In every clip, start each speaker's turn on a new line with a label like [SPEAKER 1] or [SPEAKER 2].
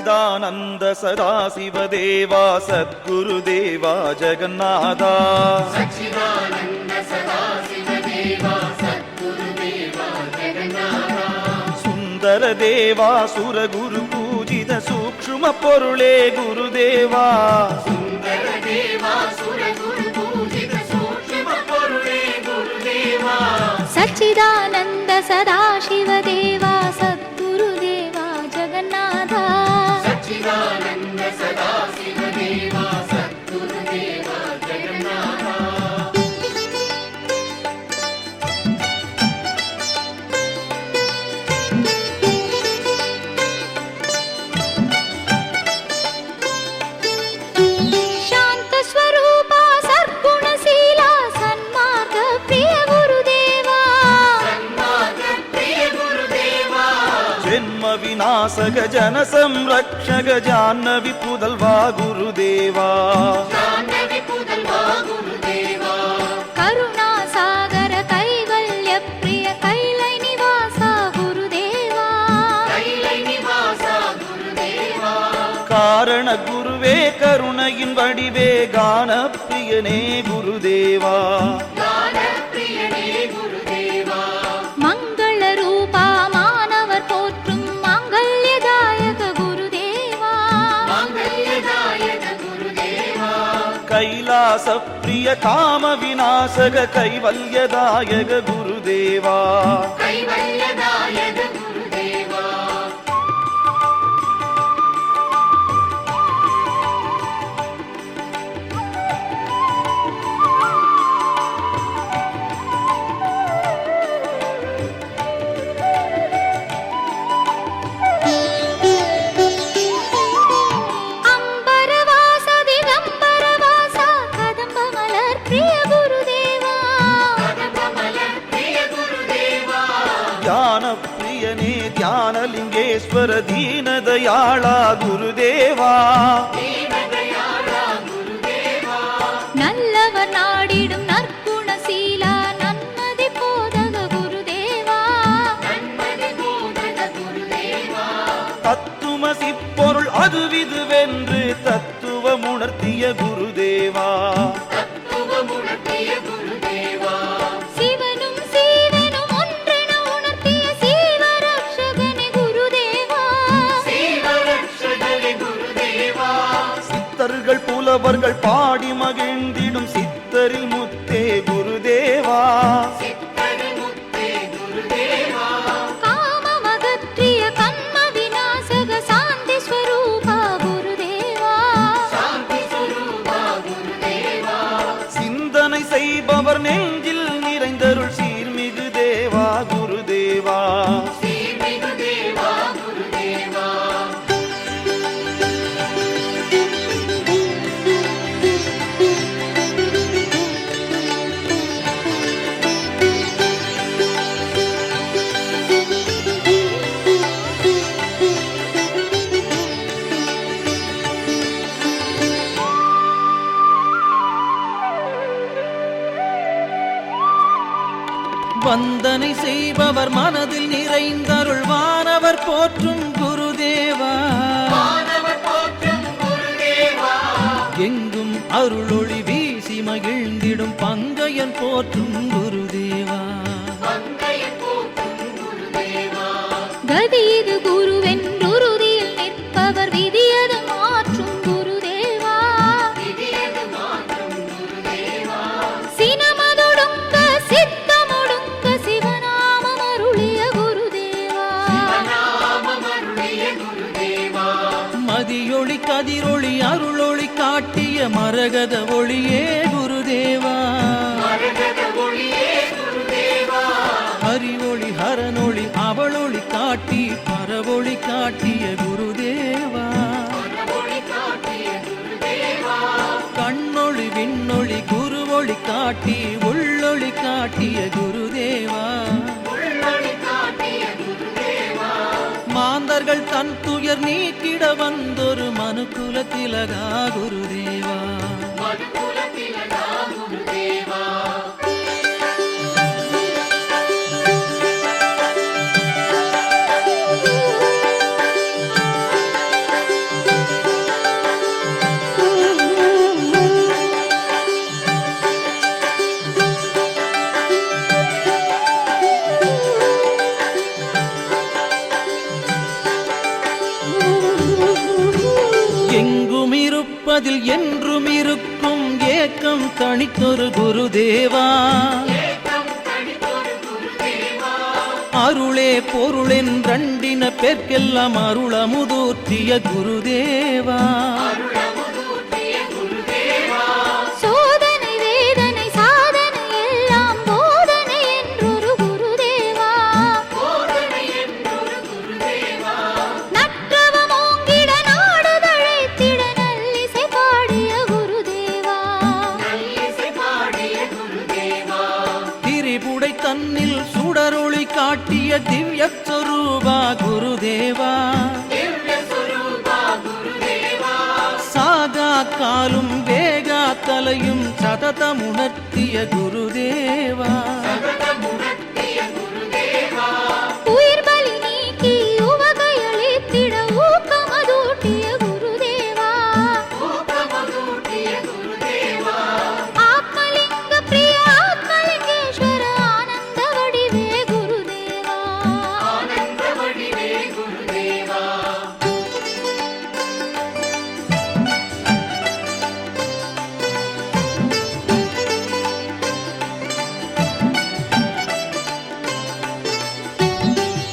[SPEAKER 1] सच्चिदानन्द सदाशिवदेवा सद्गुरुदेवा जगन्नाथा
[SPEAKER 2] सच्चिदानन्द सदाशिवदेवा सद्गुरुदेवा जगन्नाथा
[SPEAKER 1] सुन्दरदेवा सुरगुरु पूजित सूक्ष्म पोरुळे गुरुदेवा
[SPEAKER 2] सुन्दरदेवा सुरगुरु पूजित सूक्ष्म पोरुळे गुरुदेवा
[SPEAKER 3] सच्चिदानन्द सदाशिवदेवा सद्गुरुदेवा जगन्नाथा
[SPEAKER 2] सच्चिदानन्द सदाशिवदेवा सद्गुरुदेवा जगन्नाथा
[SPEAKER 3] शांत स्वरूपा सद्गुणशीला सन्मार्ग प्रिय गुरुदेवा
[SPEAKER 2] सन्मार्ग प्रिय गुरुदेवा
[SPEAKER 1] जन्म विनाशक जन संरक्षक जाह्नवी पुदल्वा गुरुदेवा
[SPEAKER 2] जाह्नवी पुदल्वा गुरुदेवा
[SPEAKER 3] करुणा सागर कैवल्य प्रिय कैलै निवासा गुरुदेवा
[SPEAKER 2] कैलै निवासा गुरुदेवा
[SPEAKER 1] कारण गुरुवे करुणैயின் वडिवे गान प्रियने गुरुदेवा
[SPEAKER 2] गान प्रियने गुरुदेवा
[SPEAKER 3] मंगल रूपा मानवर पोற்றும் मांगल्यदायक गुरुदेवा
[SPEAKER 2] मांगल्यदायक गुरुदेवा
[SPEAKER 1] कैलास प्रिय काम विनाशक कैवल्यदायक गुरुदेवा
[SPEAKER 2] कैवल्यदायक गुरुदेवा
[SPEAKER 3] अंबरवासा दिगंबरवासा कदंब मलर प्रिय गुरुदेवा
[SPEAKER 2] कदंबमलर प्रिय गुरुदेवा
[SPEAKER 1] ध्यान प्रियने ध्यानलिंगेश्वर दीन दयाळ गुरुदेवा
[SPEAKER 2] दीनदयाळ गुरुदेवा
[SPEAKER 3] நல்லவர் நாடிடும் நற்குணசீலா நன்மதி போதக குருதேவா
[SPEAKER 2] நன்மதி போதக குருதேவா
[SPEAKER 1] தத்துவசி பொருள் அதுவிதுவென்று தத்துவம் உணர்த்திய குருதேவா
[SPEAKER 2] தத்துவமுணர்த்திய குருதேவா
[SPEAKER 3] சிவனும் சீவனும் ஒன்றென உணர்த்திய சீவரக்ஷகனே குருதேவா
[SPEAKER 2] சீவரக்ஷகனே குருதேவா
[SPEAKER 1] சித்தர்கள் புலவர்கள் பாடி மகிழ்ந்திடும் சித்தரில் முத்தே குருதேவா
[SPEAKER 2] சித்தரி முத்தே குருதேவா
[SPEAKER 3] காமமகற்றிய கண்ம விநாசக சாந்தி ஸ்வரூபா குருதேவா
[SPEAKER 2] சாந்தி ஸ்வரூபா குருதேவா
[SPEAKER 1] சிந்தனை செய்பவர் நெஞ்சில் நிறைந்தருள் சீர்மிகு தேவா குருதேவா
[SPEAKER 2] சீர்மிகு தேவா குருதேவா
[SPEAKER 1] வந்தனை செய்பவர் மனதில் நிறைந்தருள்வானவர் போற்றும் குருதேவா
[SPEAKER 2] மானவர் போற்றும் குருதேவா
[SPEAKER 1] எங்கும் அருளொளி வீசி மகிழ்ந்திடும் பங்கையன் போற்றும் குருதேவா
[SPEAKER 2] மங்கையன் போற்றும் குருதேவா
[SPEAKER 3] கதிது குருவென்றுறுதியில் நிற்பவர் விதியது மாற்றும் குருதேவா
[SPEAKER 2] விதியது மாற்றும் குருதேவா
[SPEAKER 3] சினமதொடுங்க சித்தமொடுங்க சிவநாமம் அருளிய குருதேவா
[SPEAKER 2] சிவநாமம் அருளிய குருதேவா
[SPEAKER 1] மதியொளி கதிரொளி அருளொளி காட்டிய மரகத ஒளியே குருதேவா
[SPEAKER 2] மரகத ஒளியே குருதேவா
[SPEAKER 1] ஹரிஒளி ஹரனொளி அவளொளி காட்டி பரவொளி காட்டிய குருதேவா
[SPEAKER 2] ஒளி காட்டிய குருதேவா
[SPEAKER 1] கண்ணொளி விண்ணொளி குருவொளி காட்டி உள்ளொளி காட்டிய குருதேவா
[SPEAKER 2] உள்ளொளி காட்டிய குருதேவா
[SPEAKER 1] மாந்தர்கள் தன் துயர் நீக்கிட வந்தொரு மனுக்குல திலகா குருதேவா
[SPEAKER 2] மனுகுலத்திலகா குருதேவா
[SPEAKER 1] இருப்பதில் என்றும் இருக்கும் ஏக்கம் தனித்தொரு குருதேவா.
[SPEAKER 2] ஏக்கம் தனித்தொரு குருதேவா.
[SPEAKER 1] அருளே பொருளென் ரண்டின பேர்க்கெல்லாம் அருளமுதூற்றிய குருதேவா.
[SPEAKER 2] அருளமுதூற்றிய குருதேவா.
[SPEAKER 3] சோதனை வேதனை சாதனை எல்லாம் போதனை என்றொரு குருதேவா.
[SPEAKER 2] போதனை என்றொரு குருதேவா.
[SPEAKER 3] நற்றவம் ஓங்கிட நாடு தழைத்திட நல்லிசை பாடிய குருதேவா.
[SPEAKER 2] நல்லிசை பாடிய குருதேவா.
[SPEAKER 1] திரிபுடை தன்னில் சுடரொளி காட்டிய திவ்ய சொரூபா குருதேவா.
[SPEAKER 2] திவ்ய சொரூபா குருதேவா.
[SPEAKER 1] சாகா காலும் வேகா தலையும் சததமுணர்த்திய குருதேவா.
[SPEAKER 2] சததமுணர்த்திய குருதேவா.
[SPEAKER 3] உயிர் பலி நீக்கி உவகையளித்திட ஊக்கமதூட்டிய குருதேவா.
[SPEAKER 2] ஊக்கமதூட்டிய குருதேவா.
[SPEAKER 3] ஆத்மலிங்க பிரிய ஆத்மலிங்கேஸ்வர ஆனந்த வடிவே குருதேவா.
[SPEAKER 2] ஆனந்த வடிவே குருதேவா.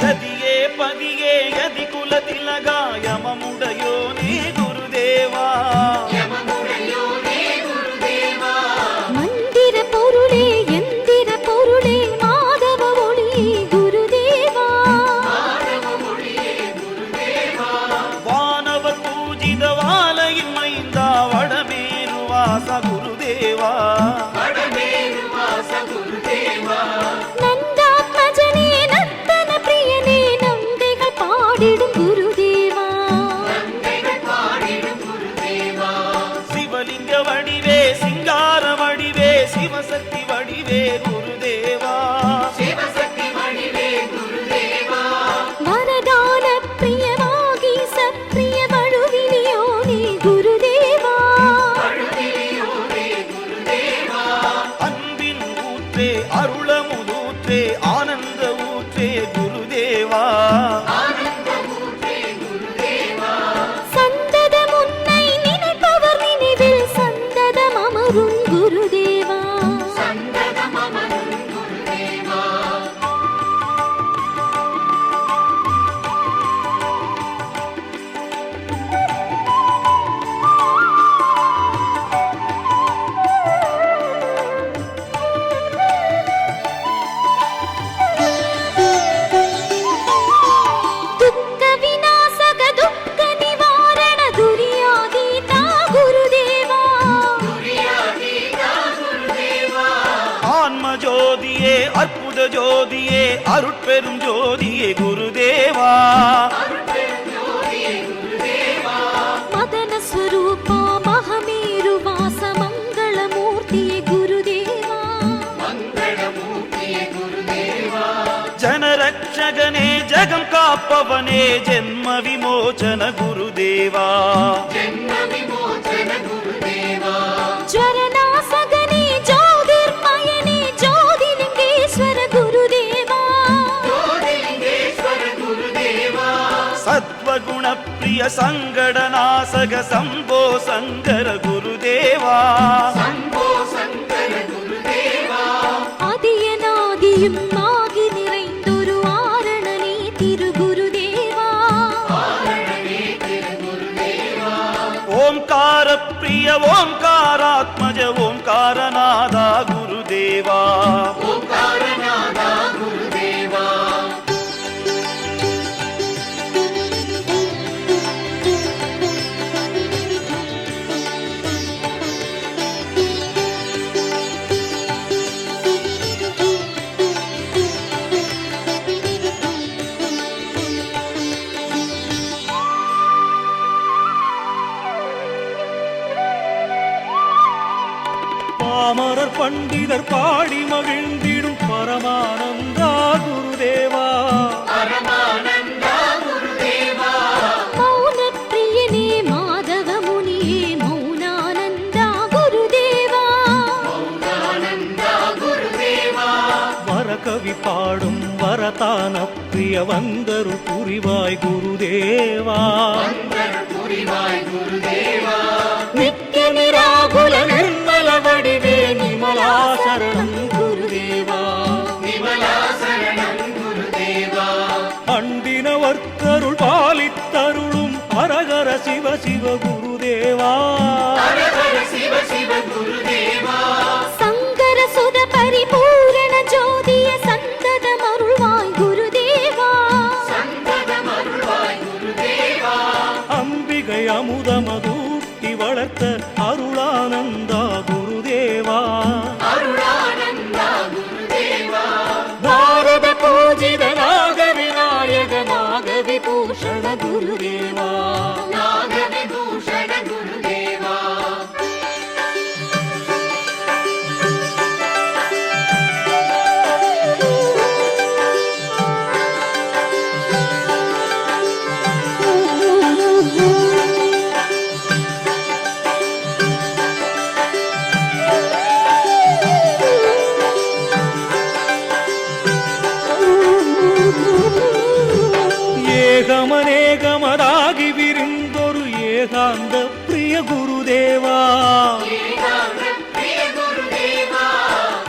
[SPEAKER 4] ಗದಿಯೇ ಪದಿಯೇ ಯದಿ ಕುಲ ತಿಲಗಾಯಮುಡಯೋನೇ ಗುರುದೇವಾ.
[SPEAKER 2] யமமுடையோனே குருதேவா.
[SPEAKER 3] மந்திர பொருளே எந்திர பொருளே மாதவ ஒளியே குருதேவா.
[SPEAKER 2] மாதவ மொழியே குருதேவா.
[SPEAKER 4] வானவர் பூஜித வாலையின் மைந்தா வடமேருவாச குருದೇವಾ.
[SPEAKER 2] வடமேருவாச குருதேவா.
[SPEAKER 3] நந்தாத்மஜனே நந்தன பிரியனே நங்கைகள் பாடிடும் குருதேவா.
[SPEAKER 2] நங்கைகள் பாடிடும் குருதேவா.
[SPEAKER 4] சிவலிங்க வடிவே சிங்கார வடிவே சிவசக்தி வடிவே குருதேவா.
[SPEAKER 2] சிவசக்தி வடிவே குருதேவா.
[SPEAKER 3] வரதான பிரியமாகி சப்பிரிய வழுவினியோனே குருதேவா.
[SPEAKER 2] அழுதியோனே குருதேவா.
[SPEAKER 4] அன்பின் ஊற்றே அருளமுதூற்றே ஆனந்த ஊற்றே குருதேவா.
[SPEAKER 2] ஆனந்த மூர்த்தே குருதேவா.
[SPEAKER 3] சந்ததம் உன்னை நினைப்பவர் நினைவில் சந்ததம் அமரும் குருதேவா.
[SPEAKER 2] சந்ததம் அமரும் குருதேவா.
[SPEAKER 3] துக்க விநாசக துக்க நிவாரண துரியாதீதா குருதேவா.
[SPEAKER 2] துரியாதீதா குருதேவா.
[SPEAKER 4] ஆன்ம ஜோதியே அற்புத ஜோதியே அருட்பெரும் ஜோதியே குருதேவா.
[SPEAKER 2] அருட்பெருஞ்சோதியே குருதேவா.
[SPEAKER 3] மதன ஸ்வரூபா மகமேரு வாச மங்களமூர்த்தியே குருதேவா.
[SPEAKER 2] மங்களமூர்த்தியே குருதேவா.
[SPEAKER 4] ಜನರಕ್ಷಗನೇ ಜಗಂ ಕಾಪವನೇ ಜನ್ಮ ವಿಮೋಚನ ಗುರುದೇವಾ.
[SPEAKER 2] ஜென்ம விமோசன குருதேவா.
[SPEAKER 3] ஜரநாசகனே ஜோதிர்மயனே ஜோதிலிங்கேஸ்வர குருதேவா.
[SPEAKER 2] ஜோதிலிங்கேஸ்வர குருதேவா.
[SPEAKER 4] ಸತ್ವಗುಣ ಪ್ರಿಯ ಸಂಗಡನಾಸಗ ಸಂಭೋ ಸಂಗರ ಗುರುದೇವಾ.
[SPEAKER 2] சம்போ சங்கர குருதேவா.
[SPEAKER 3] ஆதியனாதியும் ஆகி நிறைந்தொரு ஆரணனே திரு குருதேவா.
[SPEAKER 2] ஆரணனே திரு குருதேவா.
[SPEAKER 4] ಓಂಕಾರ ಪ್ರಿಯ ಓಂಕಾರಾತ್ಮಜ ಓಂಕಾರನಾದ ಗುರುದೇವಾ.
[SPEAKER 2] ஓங்காரநாதா குருதேவா.
[SPEAKER 1] பாமரர் பண்டிதர் பாடி மகிழ்ந்திடும் பரமானந்தா குருதேவா.
[SPEAKER 2] பரமானந்தா குருதேவா.
[SPEAKER 3] மௌன பிரியனே மாதவ முனியே மௌனானந்தா குருதேவா.
[SPEAKER 2] மௌனானந்தா குருதேவா.
[SPEAKER 1] வரகவி பாடும் வரதான பிரிய வந்தரு புரிவாய் குருதேவா.
[SPEAKER 2] வந்தருள் புரிவாய் குருதேவா.
[SPEAKER 1] ಶಿವ ಶಿವ ಗುರುದೇವಾ
[SPEAKER 2] ಹರ ಹರ ಶಿವ ಶಿವ ಗುರುದೇವಾ
[SPEAKER 3] சங்கர சுத பரிபூரண ஜோதிய சந்தத மருள்வாய் குருதேவா
[SPEAKER 2] சந்தத மருள்வாய் குருதேவா
[SPEAKER 1] அம்பிகை அமுதமதூட்டி வளர்த்த அருளானந்தா குருதேவா
[SPEAKER 2] அருளானந்தா குருதேவா
[SPEAKER 1] பாரத பூஜித நாக விநாயக நாக விபூஷண குருதேவா
[SPEAKER 2] நாக விபூஷண குருதேவா
[SPEAKER 1] ಏಗಮನೇಗಮದಾಗಿ ವಿರಿಂದೊರು ಏಕಾಂತ ಪ್ರಿಯ ಗುರುದೇವಾ
[SPEAKER 2] ஏகாந்த பிரிய குருதேவா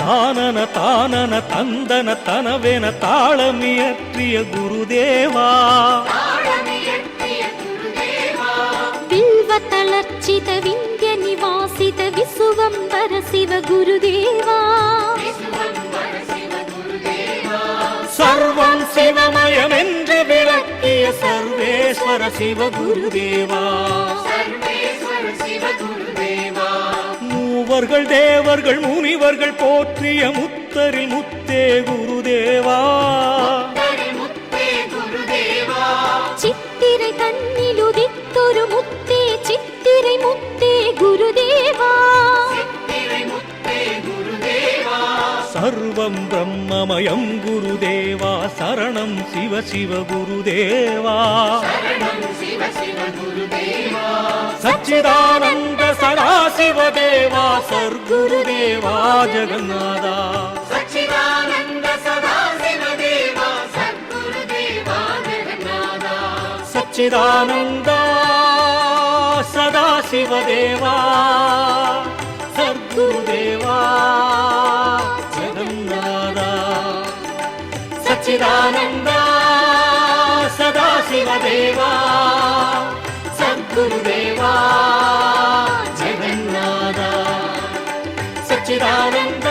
[SPEAKER 1] ತಾನನ ತಾನನ ತಂದನ ತನವೆನ ತಾಳಮಿಯತ್ರಿಯ ಗುರುದೇವಾ
[SPEAKER 2] தாளமியற்றிய குருதேவா
[SPEAKER 3] வில்வ தளர்ச்சித விந்திய நிவாசித விசுவம்பர சிவ குருதேவா
[SPEAKER 2] விசுவம்பர சிவ குருதேவா
[SPEAKER 1] ಸರ್ವಂ ಶಿವಮಯಮೆಂದು ವಿಳಕ್ಕಿಯ ಸರ್ವೇಶ್ವರ ಶಿವ ಗುರುದೇವಾ
[SPEAKER 2] சர்வேஸ்வர சிவ குருதேவா
[SPEAKER 1] மூவர்கள் தேவர்கள் முனிவர்கள் போற்றிய முத்தரில் முத்தே குருதேவா
[SPEAKER 2] முத்தரி முத்தே குருதேவா
[SPEAKER 3] சித்திரை தன்னில் உதித்தொரு முத்தே சித்திரை முத்தே குருதேவா
[SPEAKER 2] சித்திரை முத்தே குருதேவா
[SPEAKER 1] சர்வம் பிரம்மமயம் குருதேவா சரணம் சிவ சிவ குருதேவா
[SPEAKER 2] சரணம் சிவ சிவ குருதேவா
[SPEAKER 1] சச்சிதானந்த சதாசிவ தேவா சர்க்குருதேவா ஜகநாதா
[SPEAKER 2] சச்சிதானந்த சதா சிவ தேவா சத்குருதேவா ஜெகநாதா
[SPEAKER 1] சச்சிதானந்த சதாசிவ தேவா சர்க்குருதேவா ஜகநாதா சச்சிதானந்த சதாசிவ தேவா சத்குருதேவா ஜெகநாதா சச்சிதானந்த